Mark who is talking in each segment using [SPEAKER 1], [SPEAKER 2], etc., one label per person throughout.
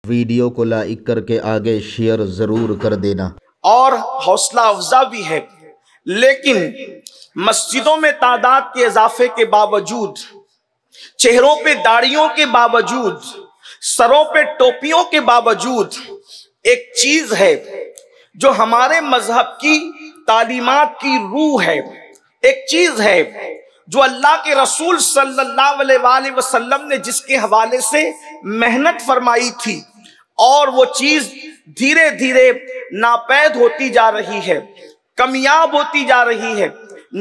[SPEAKER 1] Video کو like کر کے آگے شیئر ضرور کر دینا۔
[SPEAKER 2] اور حوصلہ افزا بھی ہے، لیکن مسجدوں میں تعداد کے اضافے کے باوجود، چہروں پہ داڑھیوں کے باوجود، سروں پہ ٹوپیوں کے باوجود، ایک چیز ہے جو ہمارے مذہب کی تعلیمات کی روح ہے، ایک چیز ہے جو اللہ کے رسول صلی اللہ علیہ وآلہ وسلم نے جس کے حوالے سے محنت فرمائی تھی، اور وہ چیز دھیرے دھیرے ناپید ہوتی جا رہی ہے، کمیاب ہوتی جا رہی ہے،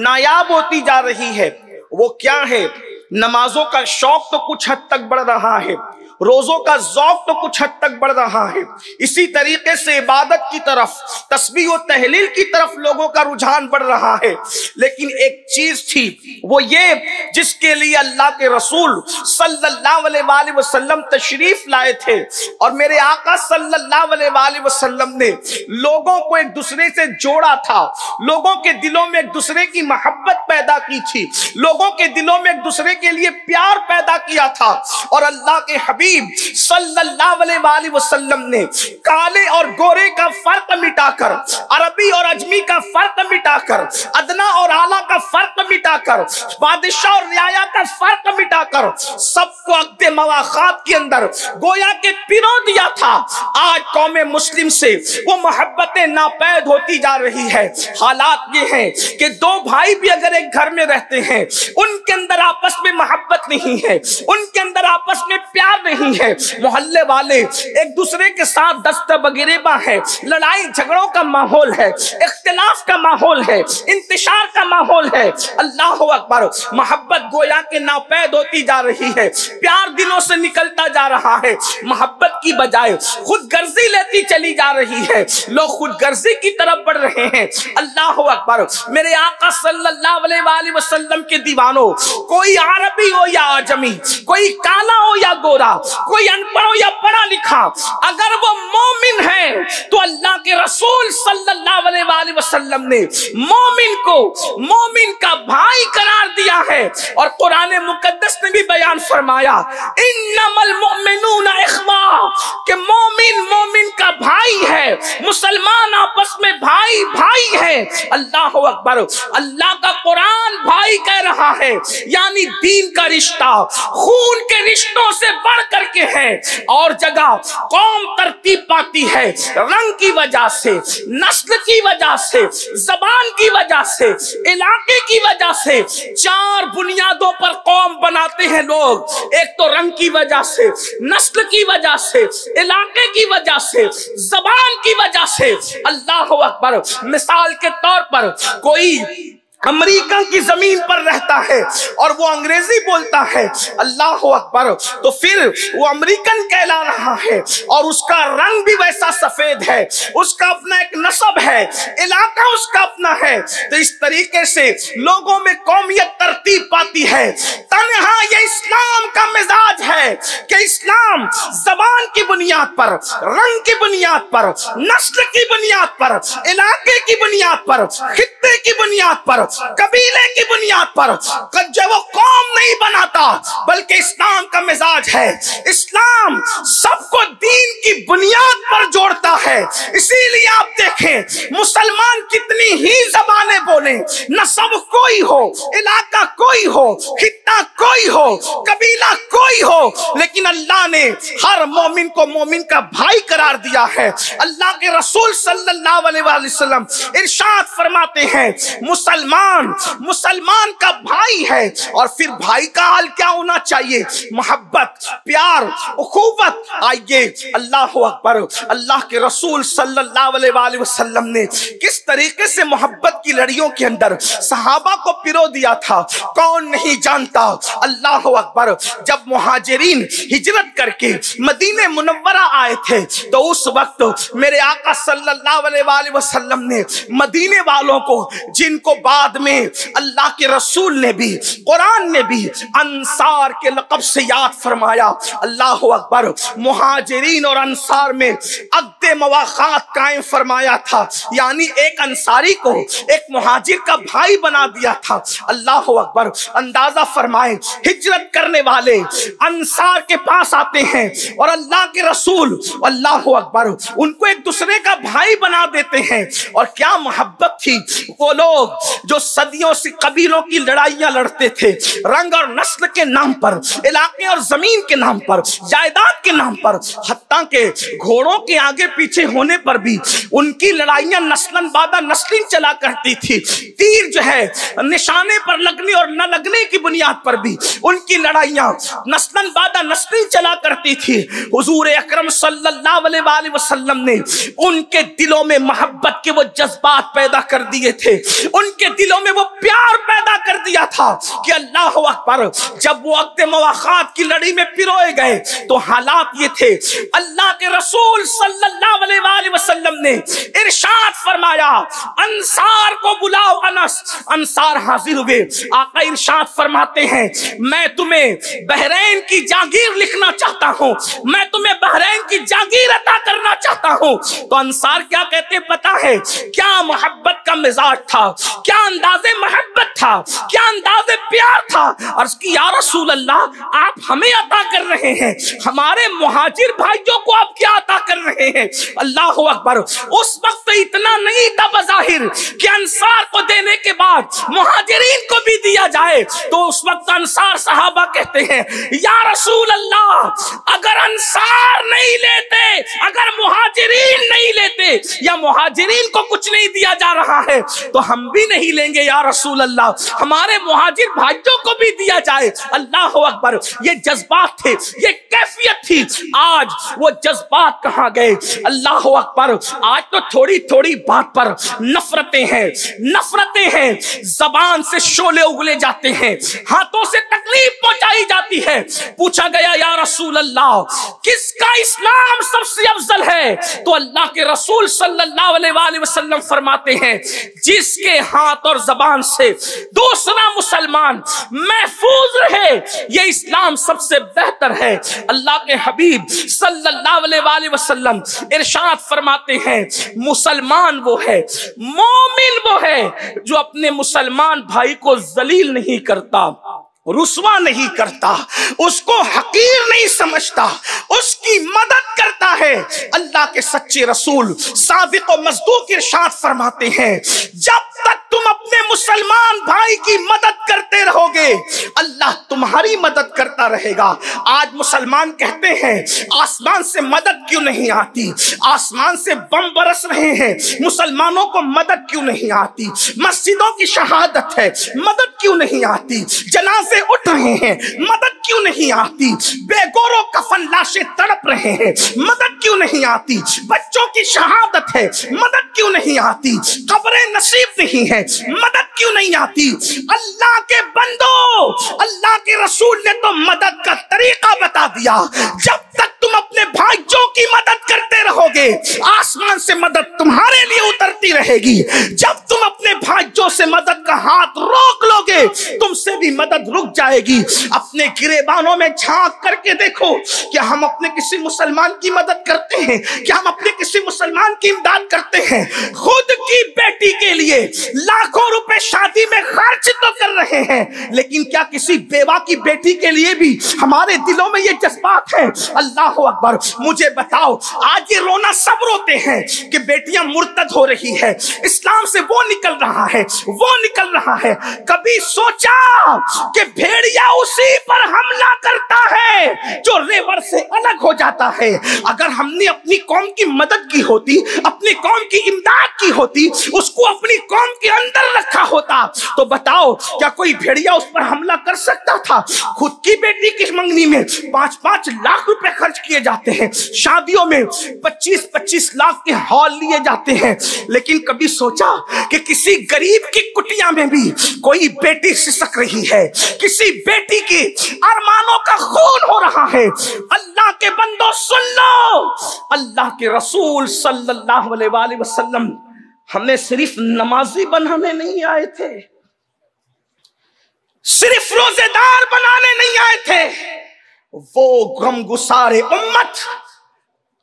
[SPEAKER 2] نایاب ہوتی جا رہی ہے۔ وہ کیا ہے؟ نمازوں کا شوق تو کچھ حد تک بڑھ رہا ہے، روزوں کا ذوق تو کچھ حد تک بڑھ رہا ہے، اسی طریقے سے عبادت کی طرف، تسبیح و تحلیل کی طرف لوگوں کا رجحان بڑھ رہا ہے، لیکن ایک چیز تھی، وہ یہ جس کے لیے اللہ کے رسول صلی اللہ علیہ وآلہ وسلم تشریف لائے تھے، اور میرے آقا صلی اللہ علیہ وآلہ وسلم نے لوگوں کو ایک دوسرے سے جوڑا تھا، لوگوں کے دلوں میں ایک دوسرے کی محبت پیدا کی تھی، لوگوں کے دلوں میں ایک دوسرے کے لیے پیار پیدا کیا تھا، اور اللہ کے حبیب صلی اللہ علیہ وآلہ وسلم نے کالے اور گورے کا فرق مٹا کر، عربی اور عجمی کا فرق مٹا کر، ادنا اور اعلیٰ کا فرق مٹا کر، بادشاہ اور رعایا کا فرق مٹا کر، سب کو عقد مواخات کے اندر گویا کہ پرو دیا تھا۔ آج قوم مسلم سے وہ محبتیں ناپید ہوتی جا رہی ہے۔ حالات یہ ہیں کہ دو بھائی بھی اگر ایک گھر میں رہتے ہیں، ان کے اندر آپس میں محبت نہیں ہے، ان کے اندر آپس میں پیار نہیں ہے، محلے والے ایک دوسرے کے ساتھ دست بگریباں ہے، لڑائی جھگڑوں کا ماحول ہے، اختلاف کا ماحول ہے، انتشار کا ماحول ہے۔ اللہ اکبر، محبت گویا کہ ناپید ہوتی جا رہی ہے، پیار دلوں سے نکلتا جا رہا ہے، محبت کی بجائے خود غرضی لیتی چلی جا رہی ہے، لوگ خود غرضی کی طرف بڑھ رہے ہیں۔ اللہ اکبر، میرے آقا صلی اللہ علیہ وآلہ وسلم کے دیوانوں، کوئی عربی ہو یا عجمی، کوئی کالا ہو یا گورا، کوئی ان پڑھ ہو یا پڑھا لکھا، اگر وہ مومن ہے تو اللہ کے رسول صلی اللہ علیہ وآلہ وسلم نے مومن کو مومن کا بھائی قرار دیا ہے، اور قرآن مقدس نے بھی بیان فرمایا انما المؤمنون اخوہ، کہ مومن مومن کا بھائی ہے، مسلمان آپس میں بھائی بھائی ہے۔ اللہ اکبر، اللہ کا قرآن بھائی کہہ رہا ہے، یعنی دین کا رشتہ خون کے رشتوں سے بڑھ کر کے ہے۔ اور جگہ قوم ترتیب پاتی ہے رنگ کی وجہ سے، نسل کی وجہ سے، زبان کی وجہ سے، علاقے کی وجہ سے، چار بنیادوں پر قوم بناتے ہیں لوگ، ایک تو رنگ کی وجہ سے، نسل کی وجہ سے، علاقے کی وجہ سے، زبان کی وجہ سے۔ اللہ اکبر، مثال کے طور پر کوئی امریکہ کی زمین پر رہتا ہے اور وہ انگریزی بولتا ہے، اللہ اکبر، تو پھر وہ امریکن کہلا رہا ہے، اور اس کا رنگ بھی ویسا سفید ہے، اس کا اپنا ایک نسب ہے، علاقہ اس کا اپنا ہے۔ تو اس طریقے سے لوگوں میں قومیت ترتیب پاتی ہے۔ تنہا یہ اسلام کا مزاج ہے کہ اسلام زبان کی بنیاد پر، رنگ کی بنیاد پر، نسل کی بنیاد پر، علاقے کی بنیاد پر، خطے کی بنیاد پر، قبیلے کی بنیاد پر جو وہ قوم نہیں بناتا، بلکہ اسلام کا مزاج ہے، اسلام سب کو دین کی بنیاد پر جوڑتا ہے۔ اسی لیے آپ دیکھیں مسلمان کتنی ہی زبانیں بولیں، نسب کوئی ہو، علاقہ کوئی ہو، خطہ کوئی ہو، قبیلہ کوئی ہو، لیکن اللہ نے ہر مومن کو مومن کا بھائی قرار دیا ہے۔ اللہ کے رسول صلی اللہ علیہ وسلم ارشاد فرماتے ہیں مسلمان کا بھائی ہے، اور پھر بھائی کا حال کیا ہونا چاہیے؟ محبت، پیار، اخوت۔ آئیے اللہ اکبر، اللہ کے رسول صلی اللہ علیہ وآلہ وسلم نے کس طریقے سے محبت کی لڑیوں کے اندر صحابہ کو پرو دیا تھا، کون نہیں جانتا۔ اللہ اکبر، جب مہاجرین ہجرت کر کے مدینہ منورہ آئے تھے تو اس وقت میرے آقا صلی اللہ علیہ وآلہ وسلم نے مدینے والوں کو، جن کو بعد میں اللہ کے رسول نے بھی، قرآن نے بھی انصار کے لقب سے یاد فرمایا۔ اللہ اکبر، مہاجرین اور انصار میں عقد عقد مواخات قائم فرمایا تھا، یعنی ایک انصاری کو ایک مہاجر کا بھائی بنا دیا تھا۔ اللہ اکبر، اندازہ فرمائے ہجرت کرنے والے انصار کے پاس آتے ہیں اور اللہ کے رسول اللہ اکبر ان کو ایک دوسرے کا بھائی بنا دیتے ہیں، اور کیا محبت تھی۔ وہ لوگ جو صدیوں سے قبیلوں کی لڑائیاں لڑتے تھے، رنگ اور نسل کے نام پر، علاقے اور زمین کے نام پر، جائیداد کے نام پر، حتیٰ کہ گھوڑوں کے آگے پیچھے ہونے پر بھی ان کی لڑائیاں نسلن بعد نسلیں چلا کرتی تھی۔ تیر جو ہے نشانے پر لگنے اور نہ لگنے کی بنیاد پر بھی ان کی لڑائیاں نسلن بعد نسلیں چلا کرتی تھی۔ حضور اکرم صلی اللہ علیہ وآلہ وسلم نے ان کے دلوں میں محبت کے وہ جذبات پیدا کر دیے تھے، ان کے دلوں میں وہ پیار پیدا کر دیا تھا کہ اللہ اکبر جب وہ عقد مواخات کی لڑی میں پروئے گئے تو حالات یہ تھے، اللہ کے رسول صلی اللہ علیہ وآلہ وسلم نے ارشاد فرمایا انصار کو بلاؤ۔ انصار حاضر ہوئے، آقا ارشاد فرماتے ہیں میں تمہیں بحرین کی جاگیر لکھنا چاہتا ہوں، میں تمہیں بحرین کی جاگیر عطا کرنا چاہتا ہوں۔ تو انصار کیا کہتے پتا ہے؟ کیا محبت کا مزاج تھا، کیا انداز محبت تھا، کیا انداز پیار تھا۔ عرض کی یا رسول اللہ آپ ہمیں عطا کر رہے ہیں، ہمارے مہاجر بھائیوں کو آپ کیا عطا کر رہے ہیں؟ اللہ اکبر، اس وقت اتنا نہیں تھا بظاہر کہ انصار کو دینے کے بعد مہاجرین کو بھی دیا جائے، تو اس وقت انصار صحابہ کہتے ہیں یا رسول اللہ اگر انصار نہیں لیتے، اگر مہاجرین نہیں لیتے یا مہاجرین کو کچھ نہیں دیا جا رہا ہے تو ہم بھی نہیں لیں گے یا رسول اللہ، ہمارے مہاجر بھائیوں کو بھی دیا جائے۔ اللہ اکبر، یہ جذبات تھے، یہ کیفیت تھی۔ آج وہ جذبات کہاں گئے؟ اللہ اکبر، آج تو تھوڑی تھوڑی بات پر نفرتیں ہیں، نفرتیں ہیں، زبان سے شعلے اگلے جاتے ہیں، ہاتھوں سے تکلیف پہنچائی جاتی ہے۔ پوچھا گیا یا رسول اللہ کس کا اسلام سب سے افضل ہے؟ تو اللہ کے رسول صلی اللہ علیہ وآلہ وسلم فرماتے ہیں جس کے ہاتھ اور زبان سے دوسرا مسلمان محفوظ رہے یہ اسلام سب سے بہتر ہے۔ اللہ کے حبیب صلی اللہ علیہ وآلہ وسلم ارشاد فرماتے ہیں مسلمان وہ ہے، مومن وہ ہے جو اپنے مسلمان بھائی کو ذلیل نہیں کرتا، رسوا نہیں کرتا، اس کو حقیر نہیں سمجھتا، اس کی مدد کرتا ہے۔ اللہ کے سچے رسول صادق و مصدوق ارشاد فرماتے ہیں جب تک تم اپنے مسلمان بھائی کی مدد کرتے رہو گے اللہ تمہاری مدد کرتا رہے گا۔ آج مسلمان کہتے ہیں آسمان سے مدد کیوں نہیں آتی، آسمان سے بم برس رہے ہیں، مسلمانوں کو مدد کیوں نہیں آتی، مسجدوں کی شہادت ہے مدد کیوں نہیں آتی، جنازے اٹھ رہے ہیں مدد کیوں نہیں آتی، بے گور و کفن لاشیں تڑپ رہے ہیں مدد کیوں نہیں آتی، بچوں کی شہادت ہے مدد کیوں نہیں آتی، قبریں نصیب نہیں ہے مدد کیوں نہیں آتی۔ اللہ کے بندو، اللہ کے رسول نے تو مدد کا طریقہ بتا دیا، جب تک تم اپنے بھائیوں کی مدد کرتے رہو گے آسمان سے مدد تمہارے لیے اترتی رہے گی، جب تم اپنے بھائیوں سے مدد کا ہاتھ روک لو گے تم سے بھی مدد رک جائے گی۔ اپنے گریبانوں میں جھانک کر کے دیکھو کہ ہم اپنے کسی مسلمان کی مدد کرتے ہیں، کیا ہم اپنے کسی مسلمان کی امداد کرتے ہیں؟ خود کی بیٹی کے لیے لاکھوں روپے شادی میں خرچ تو کر رہے ہیں لیکن کیا کسی بیوہ کی بیٹی کے لیے بھی ہمارے دلوں میں یہ جذبات ہیں؟ اللہ اکبر، مجھے بتاؤ آج یہ رونا سب روتے ہیں کہ بیٹیاں مرتد ہو رہی ہے، اسلام سے وہ نکل رہا ہے، وہ نکل رہا ہے۔ کبھی سوچا کہ بھیڑیا اسی پر حملہ کرتا ہے جو ریور سے الگ ہو جاتا ہے؟ اگر ہم نے اپنی قوم کی مدد کی ہوتی، اپنی قوم کی امداد کی ہوتی، اس کو اپنی قوم کے اندر رکھا ہوتا تو بتاؤ کیا کوئی بھیڑیا اس پر حملہ کر سکتا تھا؟ خود کی بیٹی کی منگنی میں 5-5 لاکھ روپے خرچ کیے جاتے ہیں، شادیوں میں 25-25 لاکھ کے ہال لیے جاتے ہیں، لیکن کبھی سوچا کہ کسی غریب کی کٹیا میں بھی کوئی بیٹی سسک رہی ہے، کسی بیٹی کی ارمانوں کا خون ہو رہا ہے؟ اللہ کے بندوں سن لو، اللہ کے رسول صلی اللہ علیہ وآلہ وسلم ہمیں صرف نمازی بنانے نہیں آئے تھے، صرف روزے دار بنانے نہیں آئے تھے، وہ غم گسار امت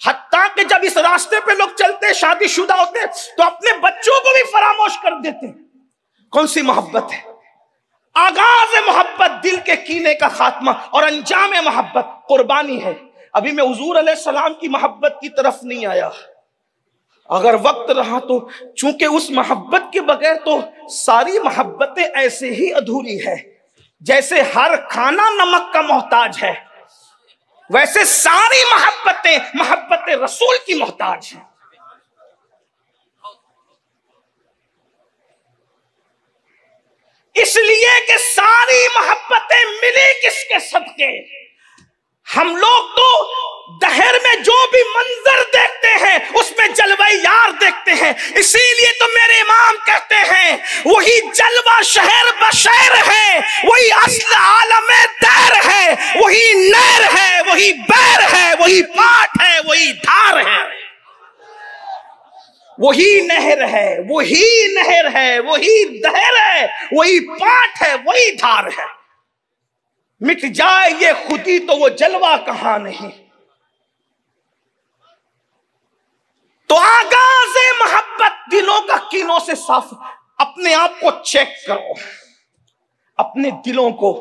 [SPEAKER 2] حتیٰ کہ جب اس راستے پہ لوگ چلتے شادی شدہ ہوتے تو اپنے بچوں کو بھی فراموش کر دیتے. کون سی محبت ہے؟ آغاز محبت دل کے کینے کا خاتمہ اور انجام محبت قربانی ہے. ابھی میں حضور علیہ السلام کی محبت کی طرف نہیں آیا. اگر وقت رہا تو چونکہ اس محبت کے بغیر تو ساری محبتیں ایسے ہی ادھوری ہے. جیسے ہر کھانا نمک کا محتاج ہے ویسے ساری محبتیں محبت رسول کی محتاج ہیں. اس لیے کہ ساری محبتیں ملی کس کے صدقے. ہم لوگ تو دہر میں جو بھی منظر دیکھتے ہیں اس میں جلوہ یار دیکھتے ہیں. اسی لیے تو میرے امام کہتے ہیں وہی جلوہ شہر بشیر ہے, وہی اصل عالم دیر ہے, وہی نیر ہے, وہی بیر ہے, وہی پاٹ ہے, وہی دھار ہے. وہی نہر ہے, وہی نہر ہے, وہی دہر ہے, وہی پاٹ ہے, وہی دھار ہے. مٹ جائے یہ خودی تو وہ جلوہ کہاں نہیں. تو آغاز محبت دلوں کا کینوں سے صاف. اپنے آپ کو چیک کرو, اپنے دلوں کو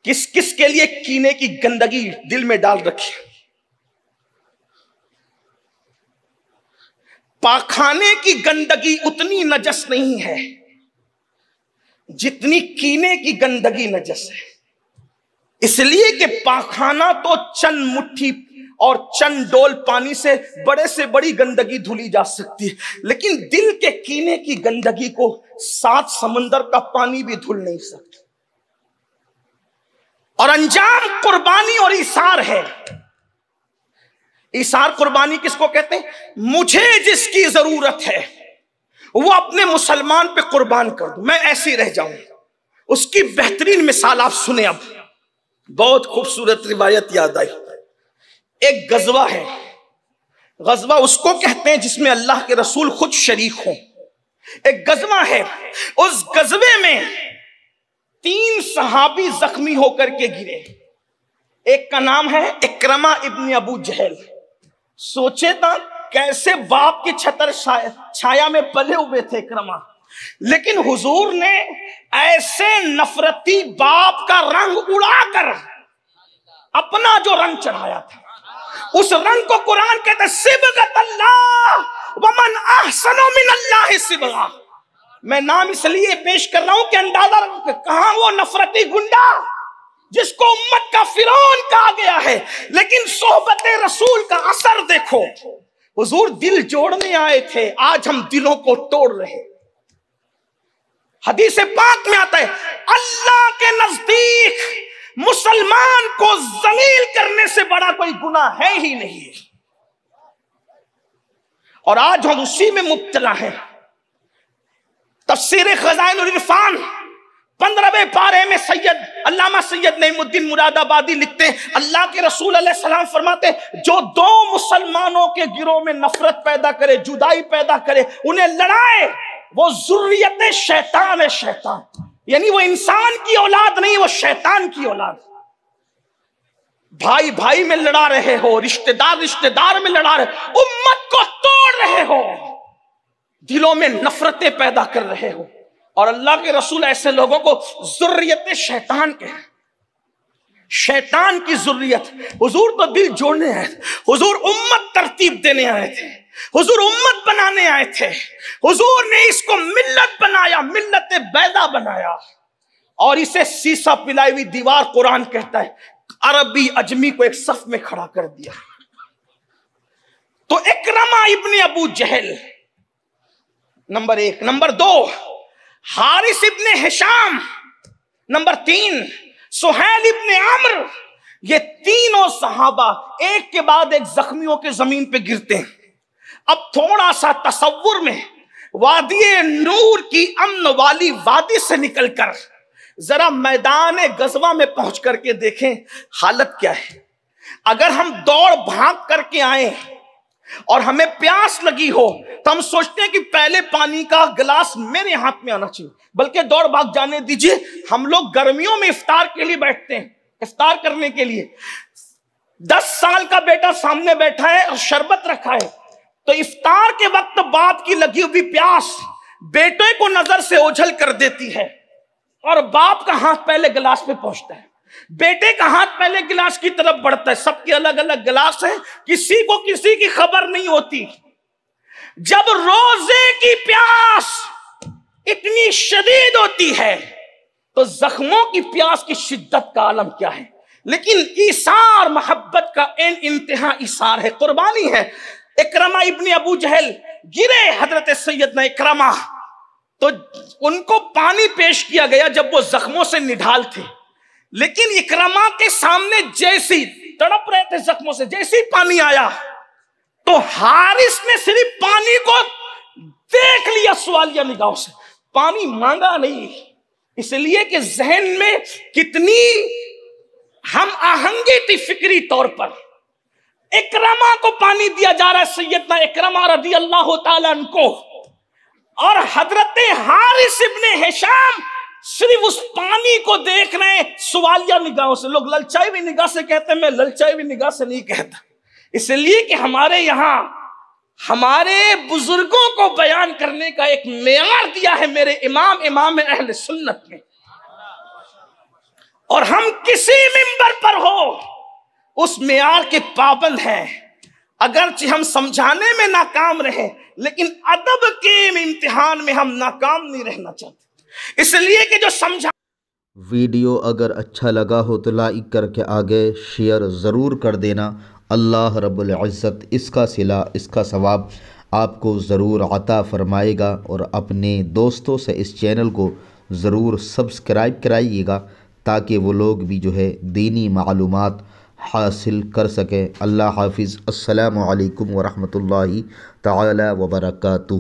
[SPEAKER 2] کس کس کے لیے کینے کی گندگی دل میں ڈال رکھی. پاخانے کی گندگی اتنی نجس نہیں ہے جتنی کینے کی گندگی نجس ہے. اس لیے کہ پاخانہ تو چند مٹھی اور چند ڈول پانی سے بڑے سے بڑی گندگی دھلی جا سکتی ہے, لیکن دل کے کینے کی گندگی کو 7 سمندر کا پانی بھی دھل نہیں سکتا. اور انجام قربانی اور ایثار ہے. ایثار قربانی کس کو کہتے ہیں؟ مجھے جس کی ضرورت ہے وہ اپنے مسلمان پہ قربان کر دوں, میں ایسے ہی رہ جاؤں. اس کی بہترین مثال آپ سنیں. اب بہت خوبصورت روایت یاد آئی. ایک غزوہ ہے, غزوہ اس کو کہتے ہیں جس میں اللہ کے رسول خود شریک ہوں. ایک غزوہ ہے, اس غزوے میں 3 صحابی زخمی ہو کر کے گرے. ایک کا نام ہے اکرمہ ابن ابو جہل. سوچے تھا کیسے باپ کی چھتر چھایا میں پلے ہوئے تھے اکرمہ, لیکن حضور نے ایسے نفرتی باپ کا رنگ اڑا کر اپنا جو رنگ چڑھایا تھا, اس رنگ کو قرآن کہتا ہے صبغۃ اللہ ومن احسن من اللہ صبغہ. میں نام اس لیے پیش کر رہا ہوں کہ اندازہ رکھو کہاں وہ نفرتی گنڈا جس کو امت کا فرعون کہا گیا ہے, لیکن صحبت رسول کا اثر دیکھو. حضور دل جوڑنے آئے تھے, آج ہم دلوں کو توڑ رہے. حدیث پاک میں آتا ہے اللہ کے نزدیک مسلمان کو ذلیل کرنے سے بڑا کوئی گناہ ہے ہی نہیں. اور آج ہم اسی میں مبتلا ہیں. تفسیر خزائن العرفان 15ویں پارے میں سید علامہ سید نعیم الدین مراد آبادی لکھتے ہیں اللہ کے رسول علیہ السلام فرماتے جو 2 مسلمانوں کے گروہ میں نفرت پیدا کرے, جدائی پیدا کرے, انہیں لڑائے, وہ ذریت شیطان ہے. شیطان یعنی وہ انسان کی اولاد نہیں, وہ شیطان کی اولاد. بھائی بھائی میں لڑا رہے ہو, رشتہ دار رشتہ دار میں لڑا رہے, امت کو توڑ رہے ہو, دلوں میں نفرتیں پیدا کر رہے ہو. اور اللہ کے رسول ایسے لوگوں کو ذریت شیطان کے, شیطان کی ذریت. حضور تو دل جوڑنے آئے تھے, حضور امت ترتیب دینے آئے تھے, حضور امت بنانے آئے تھے. حضور نے اس کو ملت بنایا, ملت بیضا بنایا, اور اسے سیسا پلائی ہوئی دیوار قرآن کہتا ہے. عربی عجمی کو ایک صف میں کھڑا کر دیا. تو اکرمہ ابن ابو جہل نمبر 1. نمبر 2 حارث ابن ہشام. نمبر 3 سہیل ابن عمرو. یہ تینوں صحابہ ایک کے بعد ایک زخمیوں کے زمین پہ گرتے ہیں. اب تھوڑا سا تصور میں وادی نور کی امن والی وادی سے نکل کر ذرا میدان غزوہ میں پہنچ کر کے دیکھیں حالت کیا ہے. اگر ہم دوڑ بھاگ کر کے آئیں اور ہمیں پیاس لگی ہو تو ہم سوچتے ہیں کہ پہلے پانی کا گلاس میرے ہاتھ میں آنا چاہیے, بلکہ دوڑ بھاگ جانے دیجئے. ہم لوگ گرمیوں میں افطار کے لیے بیٹھتے ہیں, افطار کرنے کے لیے. 10 سال کا بیٹا سامنے بیٹھا ہے اور شربت رکھا ہے، تو افطار کے وقت باپ کی لگی ہوئی پیاس بیٹے کو نظر سے اوجھل کر دیتی ہے، اور باپ کا ہاتھ پہلے گلاس پہ پہنچتا ہے، بیٹے کا ہاتھ پہلے گلاس کی طرف بڑھتا ہے، سب کے الگ الگ گلاس ہیں، کسی کو کسی کی خبر نہیں ہوتی۔ جب روزے کی پیاس اتنی شدید ہوتی ہے تو زخموں کی پیاس کی شدت کا عالم کیا ہے، لیکن ایثار محبت کا انتہا ایثار ہے، قربانی ہے۔ اکرمہ ابن ابو جہل گرے حضرت سیدنا اکرمہ، تو ان کو پانی پیش کیا گیا جب وہ زخموں سے نڈھال تھے، لیکن اکرمہ کے سامنے جیسی تڑپ رہے تھے زخموں سے، جیسی پانی آیا تو حارث نے صرف پانی کو دیکھ لیا سوالیہ نگاہوں سے، پانی مانگا نہیں، اس لیے کہ ذہن میں کتنی ہم آہنگی تھی فکری طور پر۔ اکرمہ کو پانی دیا جا رہا ہے، سیدنا اکرمہ رضی اللہ تعالیٰ عنہ کو، اور حضرت حارث ابن ہشام صرف اس پانی کو دیکھ رہے ہیں سوالیہ نگاہوں سے۔ لوگ للچائی ہوئی نگاہ سے کہتے ہیں، میں للچائی ہوئی نگاہ سے نہیں کہتا، اس لیے کہ ہمارے یہاں ہمارے بزرگوں کو بیان کرنے کا ایک معیار دیا ہے میرے امام اہل سنت نے، اور ہم کسی منبر پر ہو اس معیار کے پابند ہیں، اگرچہ ہم سمجھانے میں ناکام رہے لیکن ادب کے امتحان میں ہم ناکام نہیں رہنا چاہتے، اس لیے کہ جو سمجھا۔
[SPEAKER 1] ویڈیو اگر اچھا لگا ہو تو لائک کر کے آگے شیئر ضرور کر دینا۔ اللہ رب العزت اس کا صلہ، اس کا ثواب آپ کو ضرور عطا فرمائے گا، اور اپنے دوستوں سے اس چینل کو ضرور سبسکرائب کرائیے گا تاکہ وہ لوگ بھی جو ہے دینی معلومات حاصل کر سکیں۔ اللہ حافظ۔ السلام علیکم ورحمۃ اللہ تعالی وبرکاتہ۔